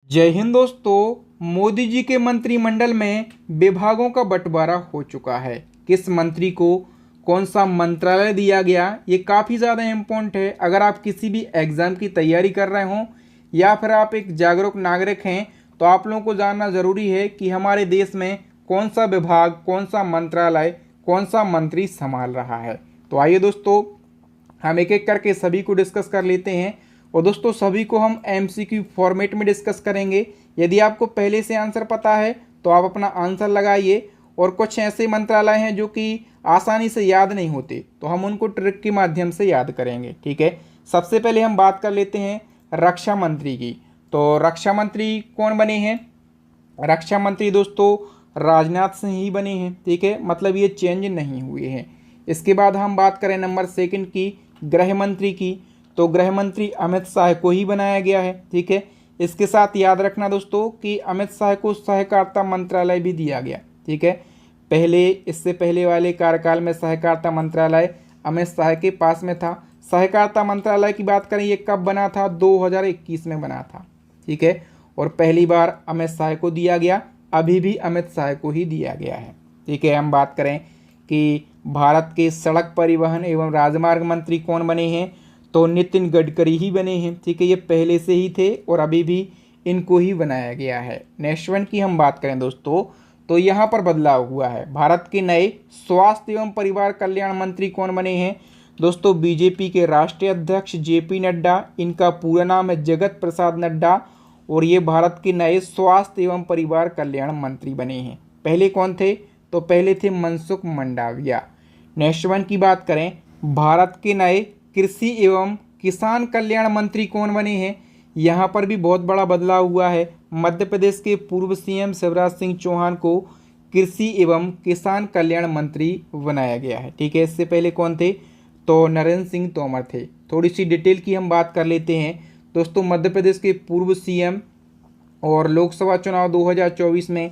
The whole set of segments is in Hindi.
जय हिंद दोस्तों। मोदी जी के मंत्रिमंडल में विभागों का बंटवारा हो चुका है। किस मंत्री को कौन सा मंत्रालय दिया गया, ये काफ़ी ज़्यादा इम्पोर्टेंट है। अगर आप किसी भी एग्ज़ाम की तैयारी कर रहे हों या फिर आप एक जागरूक नागरिक हैं तो आप लोगों को जानना ज़रूरी है कि हमारे देश में कौन सा विभाग, कौन सा मंत्रालय, कौन सा मंत्री संभाल रहा है। तो आइए दोस्तों, हम एक एक करके सभी को डिस्कस कर लेते हैं। और दोस्तों, सभी को हम एमसीक्यू फॉर्मेट में डिस्कस करेंगे। यदि आपको पहले से आंसर पता है तो आप अपना आंसर लगाइए। और कुछ ऐसे मंत्रालय हैं जो कि आसानी से याद नहीं होते, तो हम उनको ट्रिक के माध्यम से याद करेंगे। ठीक है, सबसे पहले हम बात कर लेते हैं रक्षा मंत्री की। तो रक्षा मंत्री कौन बने हैं? रक्षा मंत्री दोस्तों राजनाथ सिंह ही बने हैं। ठीक है, मतलब ये चेंज नहीं हुए हैं। इसके बाद हम बात करें नंबर सेकंड की, गृह मंत्री की। तो गृह मंत्री अमित शाह को ही बनाया गया है। ठीक है, इसके साथ याद रखना दोस्तों कि अमित शाह को सहकारिता मंत्रालय भी दिया गया। ठीक है, इससे पहले वाले कार्यकाल में सहकारिता मंत्रालय अमित शाह के पास में था। सहकारिता मंत्रालय की बात करें, ये कब बना था? 2021 में बना था। ठीक है, और पहली बार अमित शाह को दिया गया, अभी भी अमित शाह को ही दिया गया है। ठीक है, हम बात करें कि भारत के सड़क परिवहन एवं राजमार्ग मंत्री कौन बने हैं, तो नितिन गडकरी ही बने हैं। ठीक है, ये पहले से ही थे और अभी भी इनको ही बनाया गया है। नेक्स्ट वन की हम बात करें दोस्तों, तो यहाँ पर बदलाव हुआ है। भारत के नए स्वास्थ्य एवं परिवार कल्याण मंत्री कौन बने हैं? दोस्तों बीजेपी के राष्ट्रीय अध्यक्ष जेपी नड्डा, इनका पूरा नाम है जगत प्रसाद नड्डा, और ये भारत के नए स्वास्थ्य एवं परिवार कल्याण मंत्री बने हैं। पहले कौन थे? तो पहले थे मनसुख मंडाविया। नेक्स्ट वन की बात करें, भारत के नए कृषि एवं किसान कल्याण मंत्री कौन बने हैं? यहाँ पर भी बहुत बड़ा बदलाव हुआ है। मध्य प्रदेश के पूर्व सीएम शिवराज सिंह चौहान को कृषि एवं किसान कल्याण मंत्री बनाया गया है। ठीक है, इससे पहले कौन थे? तो नरेंद्र सिंह तोमर थे। थोड़ी सी डिटेल की हम बात कर लेते हैं दोस्तों। मध्य प्रदेश के पूर्व सीएम और लोकसभा चुनाव 2024 में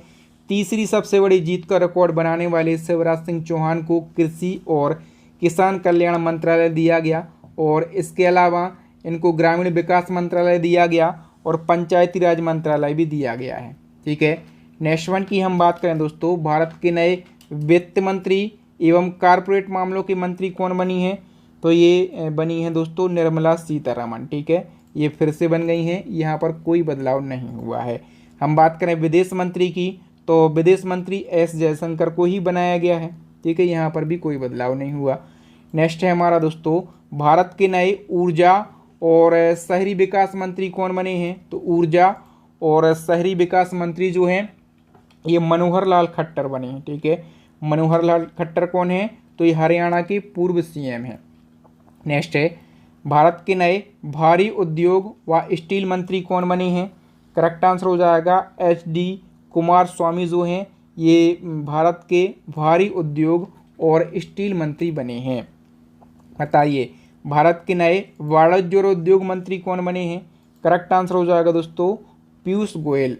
तीसरी सबसे बड़ी जीत का रिकॉर्ड बनाने वाले शिवराज सिंह चौहान को कृषि और किसान कल्याण मंत्रालय दिया गया, और इसके अलावा इनको ग्रामीण विकास मंत्रालय दिया गया और पंचायती राज मंत्रालय भी दिया गया है। ठीक है, नेक्स्ट वन की हम बात करें दोस्तों, भारत के नए वित्त मंत्री एवं कारपोरेट मामलों के मंत्री कौन बनी हैं? तो ये बनी है दोस्तों निर्मला सीतारमण। ठीक है, ये फिर से बन गई हैं, यहाँ पर कोई बदलाव नहीं हुआ है। हम बात करें विदेश मंत्री की, तो विदेश मंत्री एस जयशंकर को ही बनाया गया है। ठीक है, यहाँ पर भी कोई बदलाव नहीं हुआ। नेक्स्ट है हमारा दोस्तों, भारत के नए ऊर्जा और शहरी विकास मंत्री कौन बने हैं? तो ऊर्जा और शहरी विकास मंत्री जो हैं ये मनोहर लाल खट्टर बने हैं। ठीक है, मनोहर लाल खट्टर कौन है? तो ये हरियाणा के पूर्व सीएम हैं। नेक्स्ट है, भारत के नए भारी उद्योग व स्टील मंत्री कौन बने हैं? करेक्ट आंसर हो जाएगा HD कुमार स्वामी जो हैं, ये भारत के भारी उद्योग और स्टील मंत्री बने हैं। बताइए, भारत के नए वाणिज्य और उद्योग मंत्री कौन बने हैं? करेक्ट आंसर हो जाएगा दोस्तों पीयूष गोयल।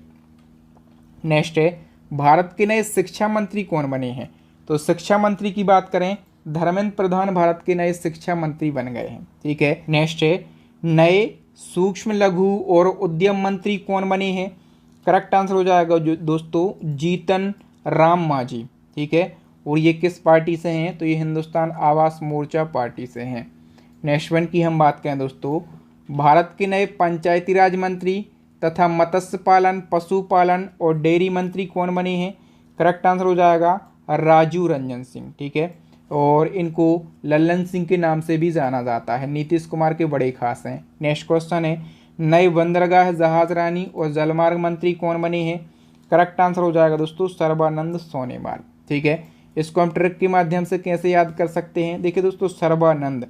नेक्स्ट है, भारत के नए शिक्षा मंत्री कौन बने हैं? तो शिक्षा मंत्री की बात करें, धर्मेंद्र प्रधान भारत के नए शिक्षा मंत्री बन गए हैं। ठीक है, नेक्स्ट है, नए सूक्ष्म लघु और उद्यम मंत्री कौन बने हैं? करेक्ट आंसर हो जाएगा दोस्तों जीतन राम मांझी। ठीक है, और ये किस पार्टी से हैं? तो ये हिंदुस्तान आवास मोर्चा पार्टी से हैं। नेक्स्ट वन की हम बात करें दोस्तों, भारत के नए पंचायती राज मंत्री तथा मत्स्य पालन, पशुपालन और डेयरी मंत्री कौन बने हैं? करेक्ट आंसर हो जाएगा राजू रंजन सिंह। ठीक है, और इनको लल्लन सिंह के नाम से भी जाना जाता है, नीतीश कुमार के बड़े खास हैं। नेक्स्ट क्वेश्चन है, नए बंदरगाह, जहाज रानी और जलमार्ग मंत्री कौन बने हैं? करेक्ट आंसर हो जाएगा दोस्तों सर्बानंद सोनोवाल। ठीक है, इसको हम ट्रिक के माध्यम से कैसे याद कर सकते हैं? देखिए दोस्तों, सर्बानंद,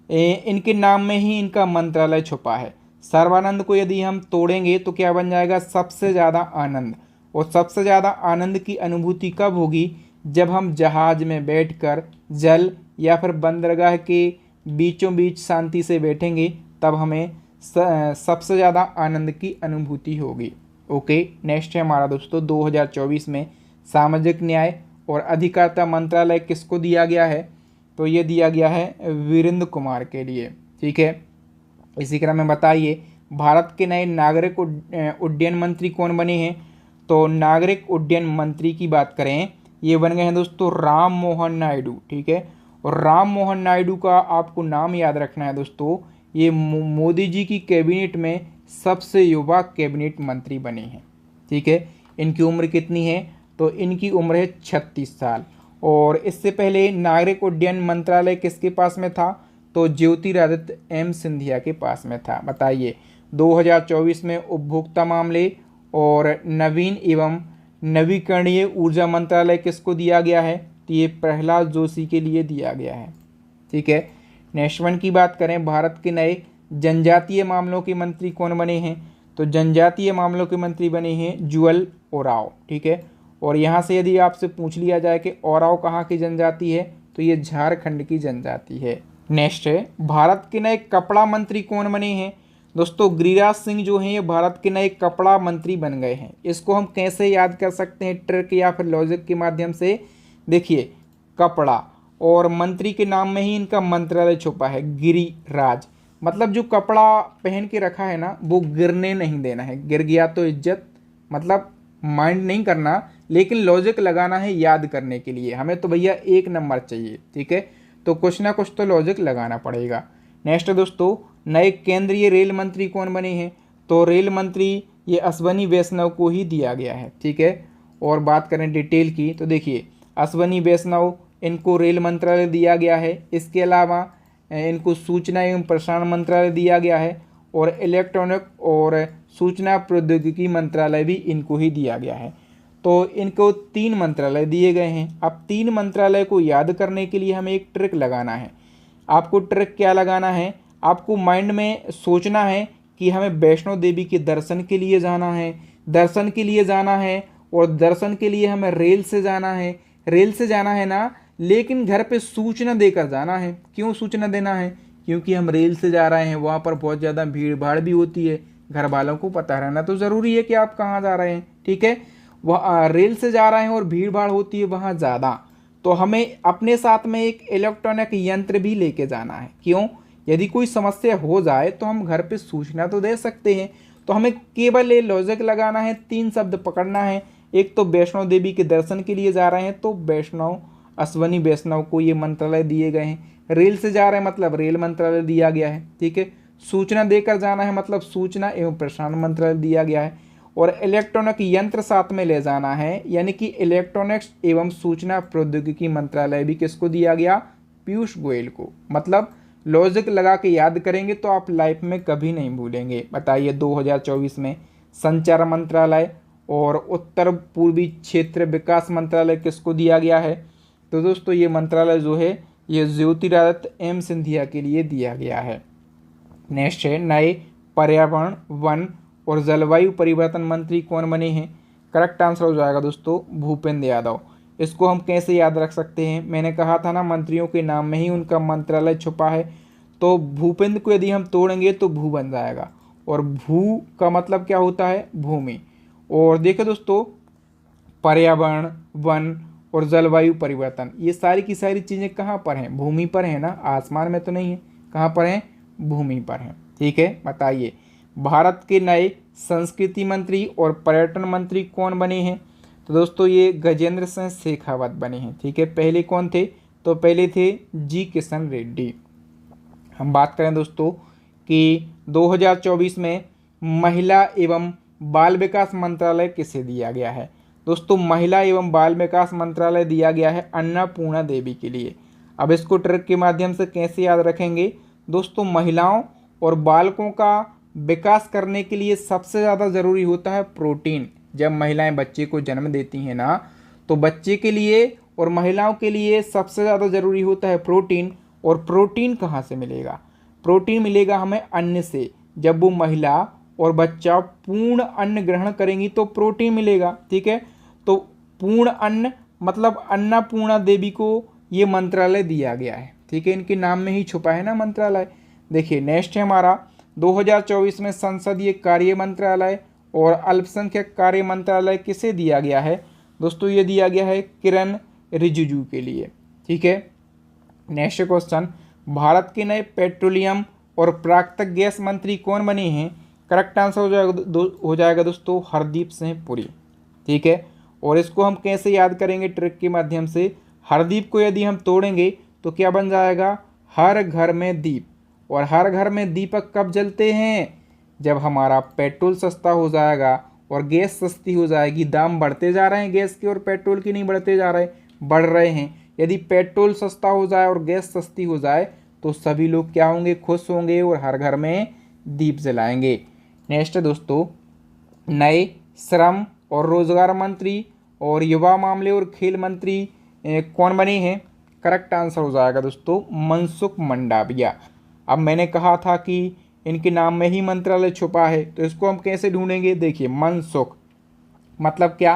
इनके नाम में ही इनका मंत्रालय छुपा है। सर्बानंद को यदि हम तोड़ेंगे तो क्या बन जाएगा? सबसे ज़्यादा आनंद। और सबसे ज़्यादा आनंद की अनुभूति कब होगी? जब हम जहाज में बैठकर जल या फिर बंदरगाह के बीचों बीच शांति से बैठेंगे, तब हमें सबसे ज़्यादा आनंद की अनुभूति होगी। ओके, नेक्स्ट है हमारा दोस्तों, 2024 में सामाजिक न्याय और अधिकारिता मंत्रालय किसको दिया गया है? तो ये दिया गया है वीरेंद्र कुमार के लिए। ठीक है, इसी क्रम में बताइए, भारत के नए नागरिक उड्डयन मंत्री कौन बने हैं? तो नागरिक उड्डयन मंत्री की बात करें, ये बन गए हैं दोस्तों राम मोहन नायडू। ठीक है, और राम मोहन नायडू का आपको नाम याद रखना है दोस्तों, ये मोदी जी की कैबिनेट में सबसे युवा कैबिनेट मंत्री बने हैं। ठीक है, इनकी उम्र कितनी है? तो इनकी उम्र है 36 साल। और इससे पहले नागरिक उड्डयन मंत्रालय किसके पास में था? तो ज्योतिरादित्य एम सिंधिया के पास में था। बताइए, 2024 में उपभोक्ता मामले और नवीन एवं नवीकरणीय ऊर्जा मंत्रालय किसको दिया गया है? तो ये प्रहलाद जोशी के लिए दिया गया है। ठीक है, नेक्स्ट वन की बात करें, भारत के नए जनजातीय मामलों के मंत्री कौन बने हैं? तो जनजातीय मामलों के मंत्री बने हैं जुअल ओराव। ठीक है, और यहाँ से यदि आपसे पूछ लिया जाए कि ओराव कहाँ की जनजाति है, तो ये झारखंड की जनजाति है। नेक्स्ट है, भारत के नए कपड़ा मंत्री कौन बने हैं? दोस्तों गिरिराज सिंह जो हैं ये भारत के नए कपड़ा मंत्री बन गए हैं। इसको हम कैसे याद कर सकते हैं? ट्रिक या फिर लॉजिक के माध्यम से। देखिए, कपड़ा और मंत्री के नाम में ही इनका मंत्रालय छुपा है, गिरिराज। मतलब जो कपड़ा पहन के रखा है ना, वो गिरने नहीं देना है। गिर गया तो इज्जत, मतलब माइंड नहीं करना, लेकिन लॉजिक लगाना है याद करने के लिए। हमें तो भैया 1 नंबर चाहिए। ठीक है, तो कुछ ना कुछ तो लॉजिक लगाना पड़ेगा। नेक्स्ट दोस्तों, नए केंद्रीय रेल मंत्री कौन बने हैं? तो रेल मंत्री ये अश्वनी वैष्णव को ही दिया गया है। ठीक है, और बात करें डिटेल की, तो देखिए अश्वनी वैष्णव इनको रेल मंत्रालय दिया गया है। इसके अलावा इनको सूचना एवं प्रसारण मंत्रालय दिया गया है, और इलेक्ट्रॉनिक और सूचना प्रौद्योगिकी मंत्रालय भी इनको ही दिया गया है। तो इनको 3 मंत्रालय दिए गए हैं। अब 3 मंत्रालय को याद करने के लिए हमें एक ट्रिक लगाना है। आपको ट्रिक क्या लगाना है? आपको माइंड में सोचना है कि हमें वैष्णो देवी के दर्शन के लिए जाना है, दर्शन के लिए जाना है, और दर्शन के लिए हमें रेल से जाना है, रेल से जाना है ना, लेकिन घर पे सूचना देकर जाना है। क्यों सूचना देना है? क्योंकि हम रेल से जा रहे हैं, वहाँ पर बहुत ज़्यादा भीड़ भाड़ भी होती है। घर वालों को पता रहना तो ज़रूरी है कि आप कहाँ जा रहे हैं। ठीक है, वह रेल से जा रहे हैं और भीड़ भाड़ होती है वहाँ ज़्यादा, तो हमें अपने साथ में एक इलेक्ट्रॉनिक यंत्र भी लेके जाना है। क्यों? यदि कोई समस्या हो जाए तो हम घर पे सूचना तो दे सकते हैं। तो हमें केवल ये लॉजिक लगाना है, 3 शब्द पकड़ना है। एक तो वैष्णो देवी के दर्शन के लिए जा रहे हैं, तो वैष्णव अश्वनी वैष्णव को ये मंत्रालय दिए गए हैं। रेल से जा रहे हैं मतलब रेल मंत्रालय दिया गया है। ठीक है, सूचना देकर जाना है मतलब सूचना एवं प्रसारण मंत्रालय दिया गया है, और इलेक्ट्रॉनिक यंत्र साथ में ले जाना है, यानी कि इलेक्ट्रॉनिक्स एवं सूचना प्रौद्योगिकी मंत्रालय भी किसको दिया गया? पीयूष गोयल को। मतलब लॉजिक लगा के याद करेंगे तो आप लाइफ में कभी नहीं भूलेंगे। बताइए, 2024 में संचार मंत्रालय और उत्तर पूर्वी क्षेत्र विकास मंत्रालय किसको दिया गया है? तो दोस्तों ये मंत्रालय जो है ये ज्योतिरादित्य एम सिंधिया के लिए दिया गया है। नेक्स्ट है, नए पर्यावरण, वन और जलवायु परिवर्तन मंत्री कौन बने हैं? करेक्ट आंसर हो जाएगा दोस्तों भूपेंद्र यादव। इसको हम कैसे याद रख सकते हैं? मैंने कहा था ना, मंत्रियों के नाम में ही उनका मंत्रालय छुपा है। तो भूपेंद्र को यदि हम तोड़ेंगे तो भू बन जाएगा, और भू का मतलब क्या होता है? भूमि। और देखो दोस्तों, पर्यावरण, वन और जलवायु परिवर्तन, ये सारी की सारी चीज़ें कहाँ पर हैं? भूमि पर है ना, आसमान में तो नहीं है। कहाँ पर हैं? भूमि पर हैं। ठीक है, बताइए, भारत के नए संस्कृति मंत्री और पर्यटन मंत्री कौन बने हैं? तो दोस्तों ये गजेंद्र सिंह शेखावत बने हैं। ठीक है, पहले कौन थे? तो पहले थे जी किशन रेड्डी। हम बात करें दोस्तों कि 2024 में महिला एवं बाल विकास मंत्रालय किसे दिया गया है? दोस्तों महिला एवं बाल विकास मंत्रालय दिया गया है अन्नपूर्णा देवी के लिए। अब इसको ट्रिक के माध्यम से कैसे याद रखेंगे? दोस्तों महिलाओं और बालकों का विकास करने के लिए सबसे ज़्यादा ज़रूरी होता है प्रोटीन। जब महिलाएं बच्चे को जन्म देती हैं ना, तो बच्चे के लिए और महिलाओं के लिए सबसे ज़्यादा ज़रूरी होता है प्रोटीन। और प्रोटीन कहाँ से मिलेगा? प्रोटीन मिलेगा हमें अन्न से। जब वो महिला और बच्चा पूर्ण अन्न ग्रहण करेंगी तो प्रोटीन मिलेगा। ठीक है, तो पूर्ण अन्न मतलब अन्नपूर्णा देवी को ये मंत्रालय दिया गया है। ठीक है, इनके नाम में ही छुपा है ना मंत्रालय। देखिए, नेक्स्ट है हमारा 2024 में संसदीय कार्य मंत्रालय और अल्पसंख्यक कार्य मंत्रालय किसे दिया गया है? दोस्तों ये दिया गया है किरण रिजिजू के लिए। ठीक है, नेक्स्ट क्वेश्चन, भारत के नए पेट्रोलियम और प्राकृतिक गैस मंत्री कौन बने हैं? करेक्ट आंसर हो जाएगा दोस्तों हरदीप सिंह पुरी। ठीक है, और इसको हम कैसे याद करेंगे ट्रिक के माध्यम से, हरदीप को यदि हम तोड़ेंगे तो क्या बन जाएगा, हर घर में दीप। और हर घर में दीपक कब जलते हैं, जब हमारा पेट्रोल सस्ता हो जाएगा और गैस सस्ती हो जाएगी। दाम बढ़ते जा रहे हैं गैस के और पेट्रोल के, नहीं बढ़ते जा रहे, बढ़ रहे हैं। यदि पेट्रोल सस्ता हो जाए और गैस सस्ती हो जाए तो सभी लोग क्या होंगे, खुश होंगे और हर घर में दीप जलाएंगे। नेक्स्ट दोस्तों, नए श्रम और रोजगार मंत्री और युवा मामले और खेल मंत्री कौन बने हैं, करेक्ट आंसर हो जाएगा दोस्तों मनसुख मंडाविया। अब मैंने कहा था कि इनके नाम में ही मंत्रालय छुपा है, तो इसको हम कैसे ढूंढेंगे, देखिए मनसुख मतलब क्या,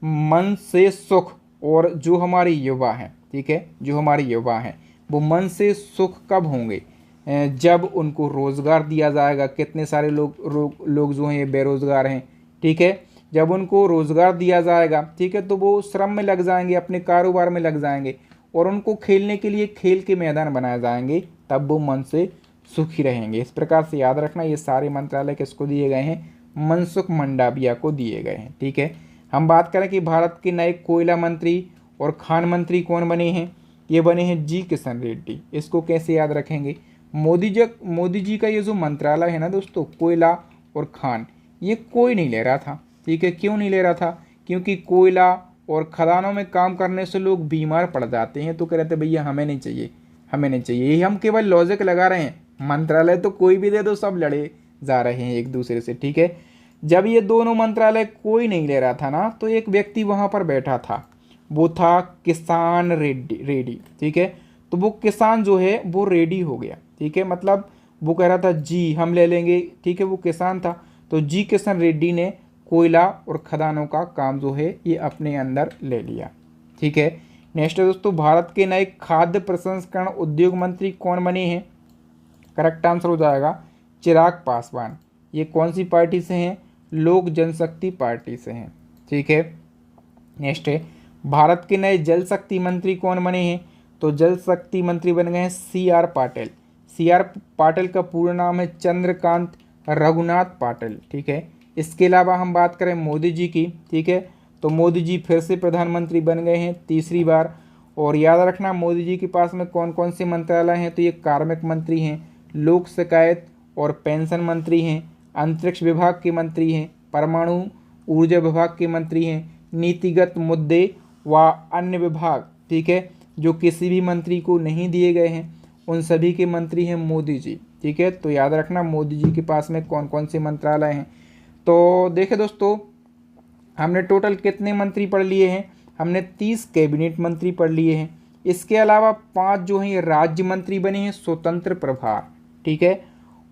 मन से सुख, और जो हमारे युवा हैं, ठीक है, जो हमारे युवा हैं वो मन से सुख कब होंगे, जब उनको रोज़गार दिया जाएगा। कितने सारे लोग जो हैं ये बेरोज़गार हैं, ठीक है, जब उनको रोज़गार दिया जाएगा, ठीक है, तो वो श्रम में लग जाएंगे, अपने कारोबार में लग जाएंगे, और उनको खेलने के लिए खेल के मैदान बनाए जाएंगे, तब वो मन से सुखी रहेंगे। इस प्रकार से याद रखना, ये सारे मंत्रालय किसको दिए गए हैं, मनसुख मंडाविया को दिए गए हैं। ठीक है, हम बात करें कि भारत के नए कोयला मंत्री और खान मंत्री कौन बने हैं, ये बने हैं जी किशन रेड्डी। इसको कैसे याद रखेंगे, मोदी जी का ये जो मंत्रालय है ना दोस्तों, कोयला और खान, ये कोई नहीं ले रहा था। ठीक है, क्यों नहीं ले रहा था, क्योंकि कोयला और खदानों में काम करने से लोग बीमार पड़ जाते हैं, तो कह रहे थे भैया हमें नहीं चाहिए, हमें नहीं चाहिए। ये हम केवल लॉजिक लगा रहे हैं, मंत्रालय तो कोई भी दे दो, सब लड़े जा रहे हैं एक दूसरे से। ठीक है, जब ये दोनों मंत्रालय कोई नहीं ले रहा था ना, तो एक व्यक्ति वहाँ पर बैठा था, वो था किसान रेड्डी। ठीक है, तो वो किसान जो है वो रेडी हो गया। ठीक है, मतलब वो कह रहा था जी हम ले लेंगे। ठीक है, वो किसान था, तो जी किशन रेड्डी ने कोयला और खदानों का काम जो है ये अपने अंदर ले लिया। ठीक है, नेक्स्ट दोस्तों, भारत के नए खाद्य प्रसंस्करण उद्योग मंत्री कौन बने हैं, करेक्ट आंसर हो जाएगा चिराग पासवान। ये कौन सी पार्टी से हैं, लोक जनशक्ति पार्टी से हैं। ठीक है, नेक्स्ट है, भारत के नए जल शक्ति मंत्री कौन बने हैं, तो जल शक्ति मंत्री बन गए हैं C R Patil. C R Patil का पूरा नाम है चंद्रकांत रघुनाथ पाटिल। ठीक है, इसके अलावा हम बात करें मोदी जी की, ठीक है, तो मोदी जी फिर से प्रधानमंत्री बन गए हैं तीसरी बार। और याद रखना मोदी जी के पास में कौन कौन से मंत्रालय हैं, तो ये कार्मिक मंत्री हैं, लोक शिकायत और पेंशन मंत्री हैं, अंतरिक्ष विभाग के मंत्री हैं, परमाणु ऊर्जा विभाग के मंत्री हैं, नीतिगत मुद्दे व अन्य विभाग, ठीक है, जो किसी भी मंत्री को नहीं दिए गए हैं, उन सभी के मंत्री हैं मोदी जी। ठीक है, तो याद रखना मोदी जी के पास में कौन कौन से मंत्रालय हैं। तो देखिए दोस्तों, हमने टोटल कितने मंत्री पढ़ लिए हैं, हमने 30 कैबिनेट मंत्री पढ़ लिए हैं। इसके अलावा 5 जो हैं ये राज्य मंत्री बने हैं स्वतंत्र प्रभार। ठीक है,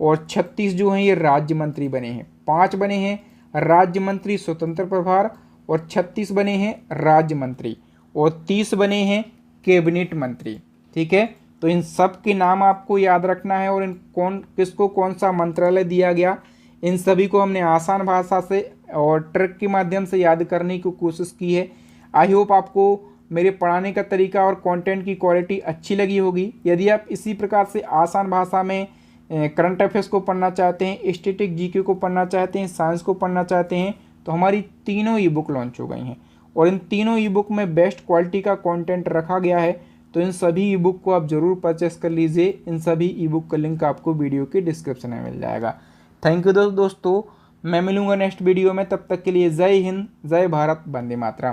और 36 जो हैं ये राज्य मंत्री बने हैं। 5 बने हैं राज्य मंत्री स्वतंत्र प्रभार और 36 बने हैं राज्य मंत्री और 30 बने हैं कैबिनेट मंत्री। ठीक है, तो इन सब के नाम आपको याद रखना है, और इन किसको कौन सा मंत्रालय दिया गया, इन सभी को हमने आसान भाषा से और ट्रिक के माध्यम से याद करने की कोशिश की है। आई होप आपको मेरे पढ़ाने का तरीका और कंटेंट की क्वालिटी अच्छी लगी होगी। यदि आप इसी प्रकार से आसान भाषा में करंट अफेयर्स को पढ़ना चाहते हैं, स्टैटिक जीके को पढ़ना चाहते हैं, साइंस को पढ़ना चाहते हैं, तो हमारी तीनों ई बुक लॉन्च हो गई हैं, और इन तीनों ई बुक में बेस्ट क्वालिटी का कंटेंट रखा गया है। तो इन सभी ई बुक को आप ज़रूर परचेस कर लीजिए। इन सभी ई बुक का लिंक आपको वीडियो के डिस्क्रिप्शन में मिल जाएगा। थैंक यू दोस्तों, मैं मिलूंगा नेक्स्ट वीडियो में। तब तक के लिए जय हिंद, जय भारत, वंदे मातरम।